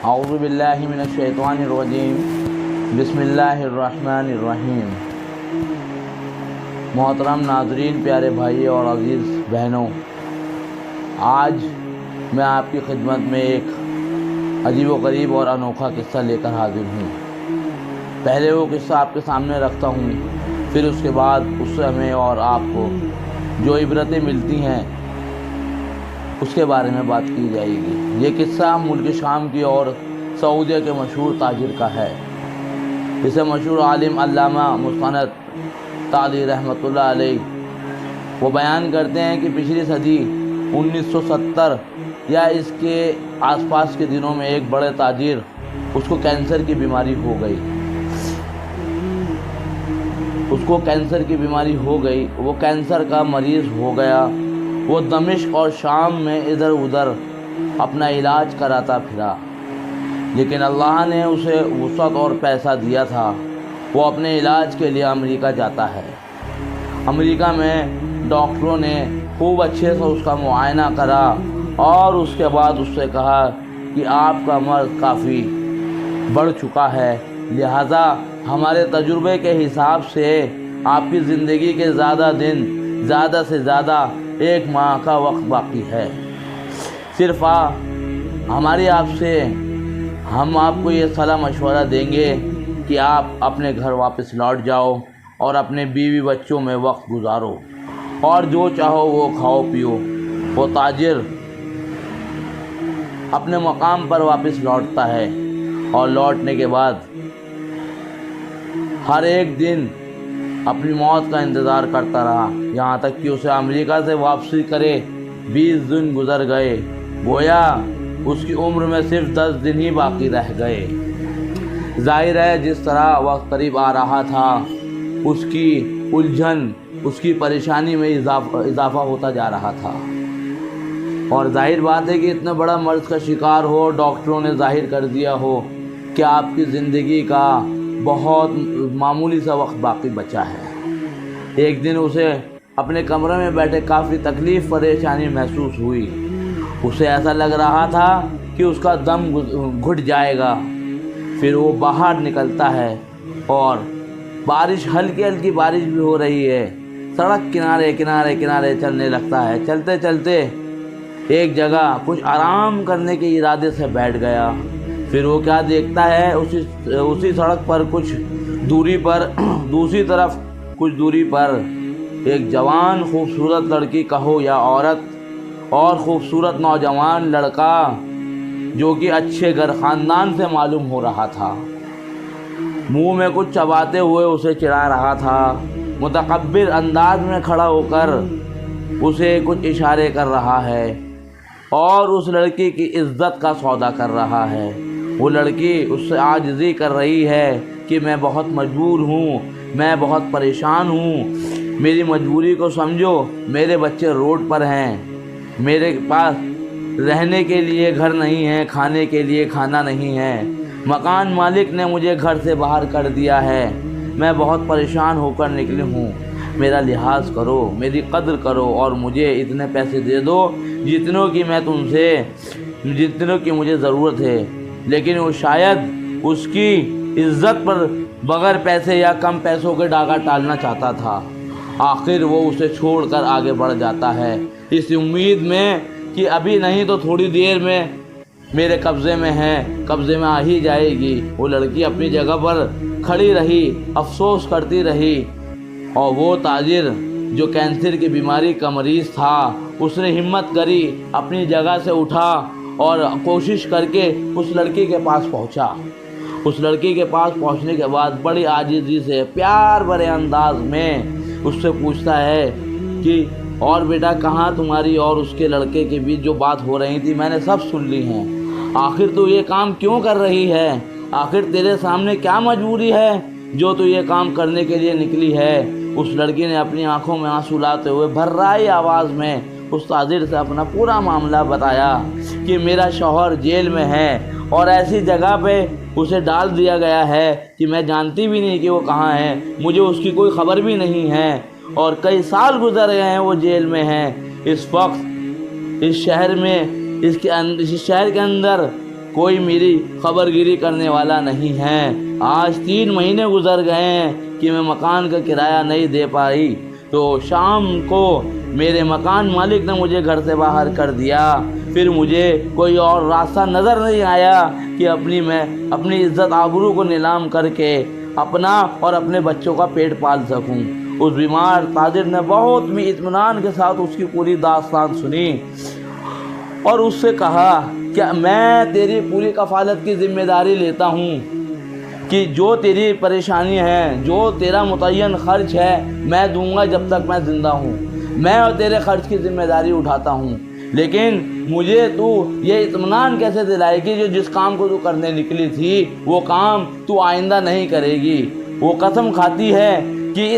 اعوذ باللہ من الشیطان الرجیم بسم اللہ الرحمن الرحیم۔ محترم ناظرین، پیارے بھائی اور عزیز بہنوں، آج میں آپ کی خدمت میں ایک عجیب و غریب اور انوکھا قصہ لے کر حاضر ہوں۔ پہلے وہ قصہ آپ کے سامنے رکھتا ہوں، پھر اس کے بعد اس سے ہمیں اور آپ کو جو عبرتیں ملتی ہیں اس کے بارے میں بات کی جائے گی۔ یہ قصہ ملک شام کی اور سعودیہ کے مشہور تاجر کا ہے۔ اسے مشہور عالم علامہ مستند تعالی رحمۃ اللہ علیہ وہ بیان کرتے ہیں کہ پچھلی صدی 1970 یا اس کے آس پاس کے دنوں میں ایک بڑے تاجر اس کو کینسر کی بیماری ہو گئی۔ وہ کینسر کا مریض ہو گیا۔ وہ دمشق اور شام میں ادھر ادھر اپنا علاج کراتا پھرا، لیکن اللہ نے اسے وسعت اور پیسہ دیا تھا۔ وہ اپنے علاج کے لیے امریکہ جاتا ہے۔ امریکہ میں ڈاکٹروں نے خوب اچھے سے اس کا معائنہ کرا اور اس کے بعد اس سے کہا کہ آپ کا مرض کافی بڑھ چکا ہے، لہذا ہمارے تجربے کے حساب سے آپ کی زندگی کے زیادہ سے زیادہ 1 ماہ کا وقت باقی ہے۔ صرف ہم آپ کو یہ صلاح مشورہ دیں گے کہ آپ اپنے گھر واپس لوٹ جاؤ اور اپنے بیوی بچوں میں وقت گزارو اور جو چاہو وہ کھاؤ پیو۔ وہ تاجر اپنے مقام پر واپس لوٹتا ہے اور لوٹنے کے بعد ہر ایک دن اپنی موت کا انتظار کرتا رہا، یہاں تک کہ اسے امریکہ سے واپسی کرے 20 دن گزر گئے۔ گویا اس کی عمر میں صرف 10 دن ہی باقی رہ گئے۔ ظاہر ہے جس طرح وقت قریب آ رہا تھا، اس کی الجھن، اس کی پریشانی میں اضافہ ہوتا جا رہا تھا، اور ظاہر بات ہے کہ اتنا بڑا مرض کا شکار ہو، ڈاکٹروں نے ظاہر کر دیا ہو کہ آپ کی زندگی کا بہت معمولی سا وقت باقی بچا ہے۔ ایک دن اسے اپنے کمرے میں بیٹھے کافی تکلیف پریشانی محسوس ہوئی۔ اسے ایسا لگ رہا تھا کہ اس کا دم گھٹ جائے گا۔ پھر وہ باہر نکلتا ہے اور ہلکی بارش بھی ہو رہی ہے۔ سڑک کنارے چلنے لگتا ہے۔ چلتے چلتے ایک جگہ کچھ آرام کرنے کے ارادے سے بیٹھ گیا۔ پھر وہ کیا دیکھتا ہے، اسی سڑک پر کچھ دوری پر دوسری طرف کچھ دوری پر ایک جوان خوبصورت لڑکی کہو یا عورت اور خوبصورت نوجوان لڑکا جو کہ اچھے گھر خاندان سے معلوم ہو رہا تھا، منہ میں کچھ چباتے ہوئے اسے چڑھا رہا تھا۔ متکبر انداز میں کھڑا ہو کر اسے کچھ اشارے کر رہا ہے اور اس لڑکی کی عزت کا سودا کر رہا ہے۔ وہ لڑکی اس سے عاجزی کر رہی ہے کہ میں بہت مجبور ہوں، میں بہت پریشان ہوں، میری مجبوری کو سمجھو، میرے بچے روڈ پر ہیں، میرے پاس رہنے کے لیے گھر نہیں ہے، کھانے کے لیے کھانا نہیں ہے، مکان مالک نے مجھے گھر سے باہر کر دیا ہے، میں بہت پریشان ہو کر نکلی ہوں، میرا لحاظ کرو، میری قدر کرو اور مجھے اتنے پیسے دے دو جتنوں کی مجھے ضرورت ہے۔ لیکن وہ شاید اس کی عزت پر بغیر پیسے یا کم پیسوں کے ڈاکہ ٹالنا چاہتا تھا۔ آخر وہ اسے چھوڑ کر آگے بڑھ جاتا ہے، اس امید میں کہ ابھی نہیں تو تھوڑی دیر میں میرے قبضے میں آ ہی جائے گی۔ وہ لڑکی اپنی جگہ پر کھڑی رہی، افسوس کرتی رہی، اور وہ تاجر جو کینسر کی بیماری کا مریض تھا، اس نے ہمت کری، اپنی جگہ سے اٹھا اور کوشش کر کے اس لڑکی کے پاس پہنچا۔ اس لڑکی کے پاس پہنچنے کے بعد بڑی عاجزی سے پیار بھرے انداز میں اس سے پوچھتا ہے کہ اور بیٹا کہاں تمہاری اور اس کے لڑکے کے بیچ جو بات ہو رہی تھی میں نے سب سن لی ہیں، آخر تو یہ کام کیوں کر رہی ہے؟ آخر تیرے سامنے کیا مجبوری ہے جو تو یہ کام کرنے کے لیے نکلی ہے؟ اس لڑکی نے اپنی آنکھوں میں آنسو لاتے ہوئے بھررائی آواز میں اس تاجر سے اپنا پورا معاملہ بتایا کہ میرا شوہر جیل میں ہے اور ایسی جگہ پہ اسے ڈال دیا گیا ہے کہ میں جانتی بھی نہیں کہ وہ کہاں ہے، مجھے اس کی کوئی خبر بھی نہیں ہے، اور کئی سال گزر گئے ہیں وہ جیل میں ہیں۔ اس وقت اس شہر کے اندر کوئی میری خبرگیری کرنے والا نہیں ہے۔ آج 3 مہینے گزر گئے ہیں کہ میں مکان کا کرایہ نہیں دے پائی، تو شام کو میرے مکان مالک نے مجھے گھر سے باہر کر دیا۔ پھر مجھے کوئی اور راستہ نظر نہیں آیا کہ اپنی عزت آبرو کو نیلام کر کے اپنا اور اپنے بچوں کا پیٹ پال سکوں۔ اس بیمار تاجر نے بہت بھی اطمینان کے ساتھ اس کی پوری داستان سنی اور اس سے کہا کہ میں تیری پوری کفالت کی ذمہ داری لیتا ہوں کہ جو تیری پریشانی ہے، جو تیرا متعین خرچ ہے، میں دوں گا جب تک میں زندہ ہوں۔ میں اور تیرے خرچ کی ذمہ داری اٹھاتا ہوں، لیکن مجھے تو یہ اطمینان کیسے دلائے گی جو جس کام کو تو کرنے نکلی تھی وہ کام تو آئندہ نہیں کرے گی؟ وہ قسم کھاتی ہے کہ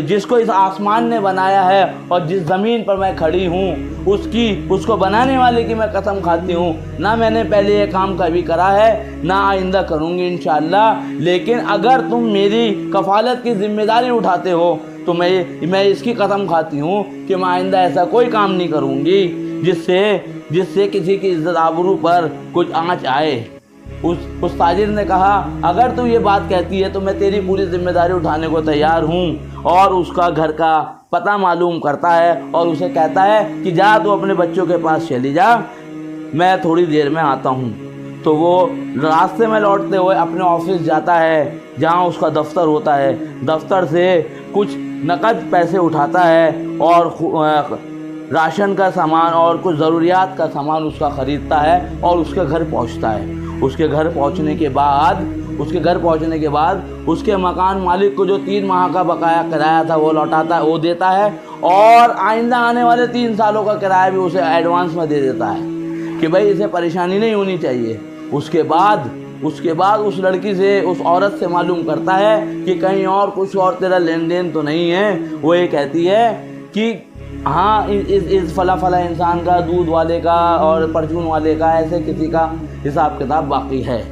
جس کو اس آسمان نے بنایا ہے اور جس زمین پر میں کھڑی ہوں اس کو بنانے والے کی میں قسم کھاتی ہوں، نہ میں نے پہلے یہ کام کبھی کرا ہے نہ آئندہ کروں گی انشاءاللہ، لیکن اگر تم میری کفالت کی ذمہ داری اٹھاتے ہو تو میں اس کی قسم کھاتی ہوں کہ میں آئندہ ایسا کوئی کام نہیں کروں گی جس سے کسی کی عزت آبرو پر کچھ آنچ آئے۔ اس تاجر نے کہا اگر تو یہ بات کہتی ہے تو میں تیری پوری ذمہ داری اٹھانے کو تیار ہوں، اور اس کا گھر کا پتہ معلوم کرتا ہے اور اسے کہتا ہے کہ جا تو اپنے بچوں کے پاس چلی جا، میں تھوڑی دیر میں آتا ہوں۔ تو وہ راستے میں لوٹتے ہوئے اپنے آفس جاتا ہے جہاں اس کا دفتر ہوتا ہے، دفتر سے کچھ نقد پیسے اٹھاتا ہے اور راشن کا سامان اور کچھ ضروریات کا سامان اس کا خریدتا ہے اور اس کے گھر پہنچتا ہے۔ اس کے گھر پہنچنے کے بعد اس کے مکان مالک کو جو 3 ماہ کا بقایا کرایہ تھا وہ دیتا ہے، اور آئندہ آنے والے 3 سالوں کا کرایہ بھی اسے ایڈوانس میں دے دیتا ہے کہ بھائی اسے پریشانی نہیں ہونی چاہیے۔ اس کے بعد اس لڑکی سے، اس عورت سے معلوم کرتا ہے کہ کہیں اور کچھ اور تیرا لین دین تو نہیں ہے۔ وہ یہ کہتی ہے کہ ہاں اس فلاں انسان کا، دودھ والے کا اور پرچون والے کا، ایسے کسی کا حساب کتاب باقی ہے۔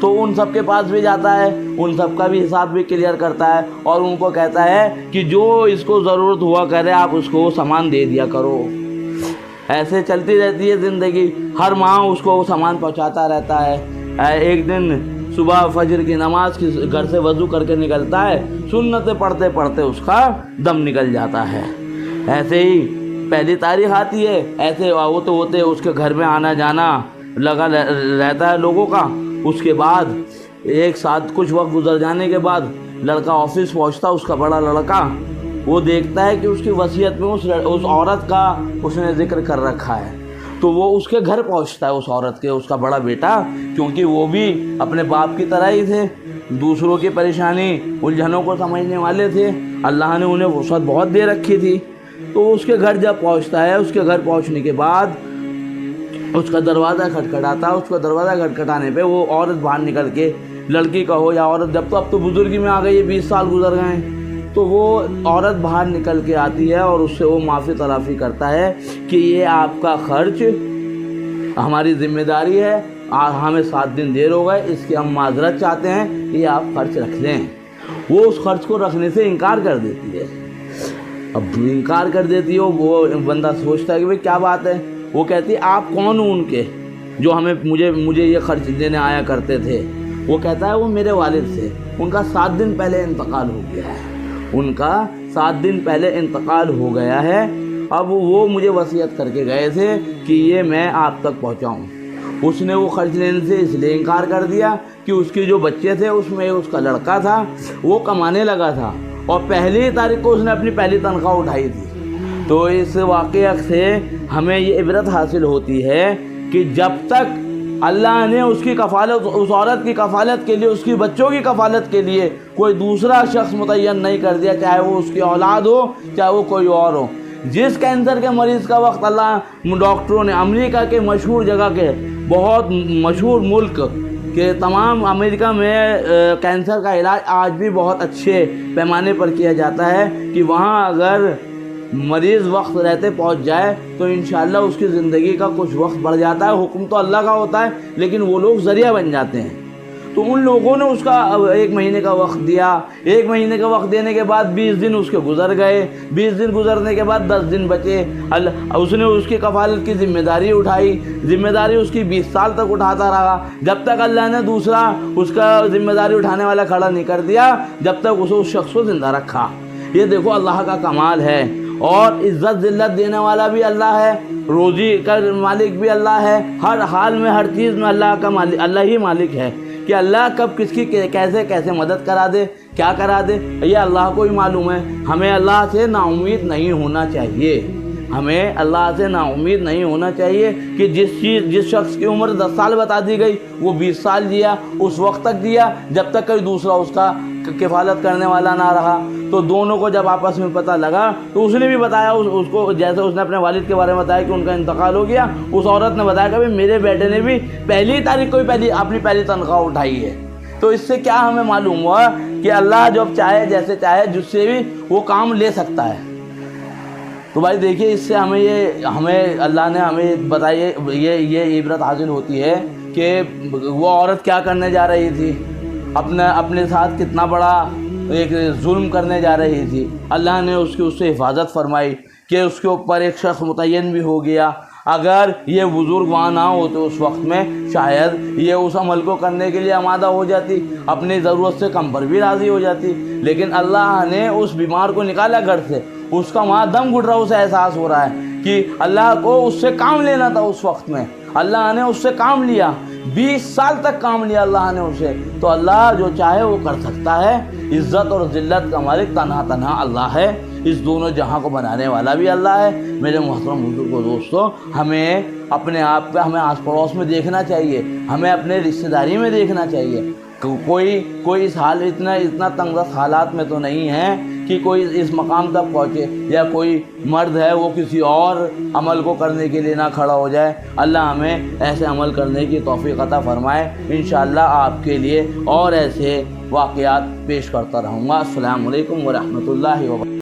تو ان سب کے پاس بھی جاتا ہے، ان سب کا بھی حساب بھی کلیئر کرتا ہے اور ان کو کہتا ہے کہ جو اس کو ضرورت ہوا کرے آپ اس کو سامان دے دیا کرو۔ ایسے چلتی رہتی ہے زندگی، ہر ماہ اس کو وہ سامان پہنچاتا رہتا ہے۔ ایک دن صبح فجر کی نماز کی گھر سے وضو کر کے نکلتا ہے، سنتیں پڑھتے پڑھتے اس کا دم نکل جاتا ہے۔ ایسے ہی پہلی تاریخ آتی ہے، ایسے ہوتے اس کے گھر میں آنا جانا لگا رہتا ہے لوگوں کا۔ اس کے بعد ایک ساتھ کچھ وقت گزر جانے کے بعد لڑکا آفس پہنچتا، اس کا بڑا لڑکا، وہ دیکھتا ہے کہ اس کی وصیت میں اس عورت کا اس نے ذکر کر رکھا ہے، تو وہ اس کے گھر پہنچتا ہے، اس عورت کے، اس کا بڑا بیٹا، کیونکہ وہ بھی اپنے باپ کی طرح ہی تھے، دوسروں کی پریشانی الجھنوں کو سمجھنے والے تھے، اللہ نے انہیں وسعت بہت دے رکھی تھی۔ تو اس کے گھر جب پہنچتا ہے، اس کے گھر پہنچنے کے بعد اس کا دروازہ کھٹکھٹاتا، اس کا دروازہ کھٹکھٹانے پہ وہ عورت باہر نکل کے، لڑکی کا ہو یا عورت، اب تو بزرگی میں آ گئی ہے، 20 سال گزر گئے ہیں، تو وہ عورت باہر نکل کے آتی ہے اور اس سے وہ معافی تلافی کرتا ہے کہ یہ آپ کا خرچ ہماری ذمہ داری ہے، ہمیں 7 دن دیر ہو گئے، اس کی ہم معذرت چاہتے ہیں، یہ آپ خرچ رکھ لیں۔ وہ اس خرچ کو رکھنے سے انکار کر دیتی ہے۔ اب انکار کر دیتی ہے، وہ بندہ سوچتا ہے کہ بھئی کیا بات ہے؟ وہ کہتی ہے آپ کون ہوں ان کے جو مجھے یہ خرچ دینے آیا کرتے تھے؟ وہ کہتا ہے وہ میرے والد تھے، ان کا 7 دن پہلے انتقال ہو گیا ہے، ان کا 7 دن پہلے انتقال ہو گیا ہے، اب وہ مجھے وصیت کر کے گئے تھے کہ یہ میں آپ تک پہنچاؤں۔ اس نے وہ خرچ لینے سے اس لیے انکار کر دیا کہ اس کے جو بچے تھے اس میں اس کا لڑکا تھا، وہ کمانے لگا تھا اور پہلی تاریخ کو اس نے اپنی پہلی تنخواہ اٹھائی تھی۔ تو اس واقعہ سے ہمیں یہ عبرت حاصل ہوتی ہے کہ جب تک اللہ نے اس کی کفالت، اس عورت کی کفالت کے لیے، اس کی بچوں کی کفالت کے لیے کوئی دوسرا شخص متعین نہیں کر دیا، چاہے وہ اس کی اولاد ہو چاہے وہ کوئی اور ہو۔ جس کینسر کے مریض کا وقت اللہ ڈاکٹروں نے امریکہ کے مشہور جگہ کے، بہت مشہور ملک کہ تمام امریکہ میں کینسر کا علاج آج بھی بہت اچھے پیمانے پر کیا جاتا ہے کہ وہاں اگر مریض وقت رہتے پہنچ جائے تو انشاءاللہ اس کی زندگی کا کچھ وقت بڑھ جاتا ہے۔ حکم تو اللہ کا ہوتا ہے لیکن وہ لوگ ذریعہ بن جاتے ہیں۔ تو ان لوگوں نے اس کا 1 مہینے کا وقت دیا. 1 مہینے کا وقت دینے کے بعد 20 دن اس کے گزر گئے. 20 دن گزرنے کے بعد 10 دن بچے. اس نے اس کی کفالت کی ذمہ داری اٹھائی. ذمہ داری اس کی 20 سال تک اٹھاتا رہا, جب تک اللہ نے دوسرا اس کا ذمہ داری اٹھانے والا کھڑا نہیں کر دیا, جب تک اسے اس شخص کو زندہ رکھا. یہ دیکھو اللہ کا کمال ہے. اور عزت ذلت دینے والا بھی اللہ ہے, روزی کا مالک بھی اللہ ہے. ہر حال میں ہر چیز میں اللہ ہی مالک ہے کہ اللہ کب کس کی کیسے مدد کرا دے, کیا کرا دے, یہ اللہ کو ہی معلوم ہے. ہمیں اللہ سے نا امید نہیں ہونا چاہیے. ہمیں اللہ سے نا امید نہیں ہونا چاہیے کہ جس شخص کی عمر 10 سال بتا دی گئی وہ 20 سال جیا, اس وقت تک جیا جب تک کوئی دوسرا اس کا کفالت کرنے والا نہ رہا. تو دونوں کو جب آپس میں پتہ لگا تو اس نے بھی بتایا اس کو, جیسے اس نے اپنے والد کے بارے میں بتایا کہ ان کا انتقال ہو گیا, اس عورت نے بتایا کہ میرے بیٹے نے بھی 1 تاریخ کو ہی اپنی پہلی تنخواہ اٹھائی ہے. تو اس سے کیا ہمیں معلوم ہوا کہ اللہ جب چاہے جیسے چاہے جس سے بھی وہ کام لے سکتا ہے. تو بھائی دیکھیے اس سے ہمیں اللہ نے ہمیں بتائیے یہ عبرت حاصل ہوتی ہے کہ وہ عورت کیا کرنے جا رہی تھی, اپنے ساتھ کتنا بڑا ایک ظلم کرنے جا رہی تھی. اللہ نے اس سے حفاظت فرمائی کہ اس کے اوپر ایک شخص متعین بھی ہو گیا. اگر یہ بزرگ وہاں نہ ہوتے اس وقت میں شاید یہ اس عمل کو کرنے کے لیے آمادہ ہو جاتی, اپنی ضرورت سے کم پر بھی راضی ہو جاتی. لیکن اللہ نے اس بیمار کو نکالا گھر سے, اس کا وہاں دم گھٹ رہا, اسے احساس ہو رہا ہے کہ اللہ کو اس سے کام لینا تھا. اس وقت میں اللہ نے اس سے کام لیا, 20 سال تک کام لیا اللہ نے اسے. تو اللہ جو چاہے وہ کر سکتا ہے. عزت اور ذلت کا مالک تنہا اللہ ہے. اس دونوں جہاں کو بنانے والا بھی اللہ ہے. میرے محترم بزرگ و دوستو, ہمیں اپنے آپ پہ, ہمیں آس پڑوس میں دیکھنا چاہیے, ہمیں اپنے رشتہ داری میں دیکھنا چاہیے. کوئی اس حال اتنا تنگ دست حالات میں تو نہیں ہے کہ کوئی اس مقام تک پہنچے, یا کوئی مرد ہے وہ کسی اور عمل کو کرنے کے لیے نہ کھڑا ہو جائے. اللہ ہمیں ایسے عمل کرنے کی توفیق عطا فرمائے. انشاءاللہ آپ کے لیے اور ایسے واقعات پیش کرتا رہوں گا. السلام علیکم ورحمۃ اللہ وبرکاتہ.